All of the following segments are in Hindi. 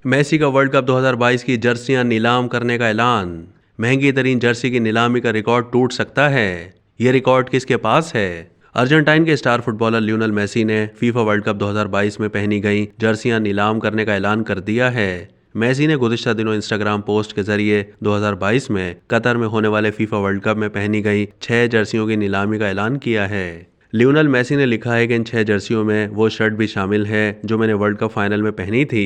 मेसी का वर्ल्ड कप 2022 की जर्सियां नीलाम करने का ऐलान। महंगी तरीन जर्सी की नीलामी का रिकॉर्ड टूट सकता है। ये रिकॉर्ड किसके पास है? अर्जेंटाइन के स्टार फुटबॉलर लियोनेल मेसी ने फीफा वर्ल्ड कप 2022 में पहनी गई जर्सियां नीलाम करने का ऐलान कर दिया है। मेसी ने गुज़िश्ता दिनों इंस्टाग्राम पोस्ट के जरिए 2022 में कतर में होने वाले फीफा वर्ल्ड कप में पहनी गई 6 जर्सियों की नीलामी का ऐलान किया है। लियोनेल मेसी ने लिखा है कि इन 6 जर्सियों में वो शर्ट भी शामिल है जो मैंने वर्ल्ड कप फाइनल में पहनी थी।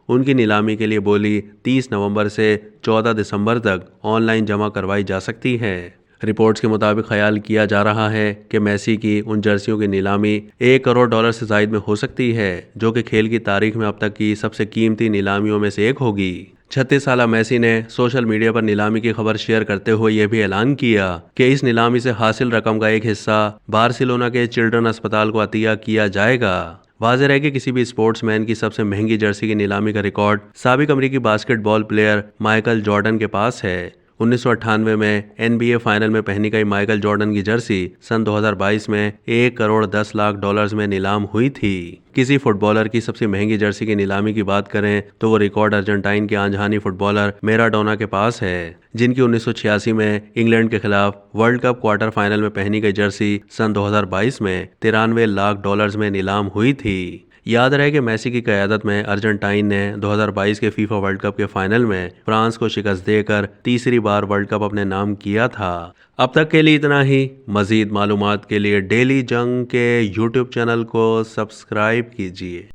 उनकी नीलामी के लिए बोली 30 नवंबर से 14 दिसंबर तक ऑनलाइन जमा करवाई जा सकती है। रिपोर्ट्स के मुताबिक ख्याल किया जा रहा है कि मेसी की उन जर्सियों की नीलामी $1 करोड़ से जायद में हो सकती है, जो कि खेल की तारीख में अब तक की सबसे कीमती नीलामियों में से एक होगी। 36 साल मेसी ने सोशल मीडिया पर नीलामी की खबर शेयर करते हुए यह भी ऐलान किया कि इस नीलामी से हासिल रकम का एक हिस्सा बार्सिलोना के चिल्ड्रन अस्पताल को अतिया किया जाएगा। वाज़ेह है कि किसी भी स्पोर्ट्समैन की सबसे महंगी जर्सी की नीलामी का रिकॉर्ड साबिक अमेरिकी बास्केटबॉल प्लेयर माइकल जॉर्डन के पास है। 1998 में NBA फाइनल में पहनी गई माइकल जॉर्डन की जर्सी सन 2022 में $1 करोड़ 10 लाख में नीलाम हुई थी। किसी फुटबॉलर की सबसे महंगी जर्सी की नीलामी की बात करें तो वो रिकॉर्ड अर्जेंटाइन के आंजहानी फुटबॉलर मैराडोना के पास है, जिनकी 1986 में इंग्लैंड के खिलाफ वर्ल्ड कप क्वार्टर फाइनल में पहनी गई जर्सी सन 2022 में $93 लाख में नीलाम हुई थी। याद रहे कि मेसी की क़यादत में अर्जेंटाइन ने 2022 के फीफा वर्ल्ड कप के फाइनल में फ्रांस को शिकस्त देकर तीसरी बार वर्ल्ड कप अपने नाम किया था। अब तक के लिए इतना ही। मज़ीद मालूमात के लिए डेली जंग के यूट्यूब चैनल को सब्सक्राइब कीजिए।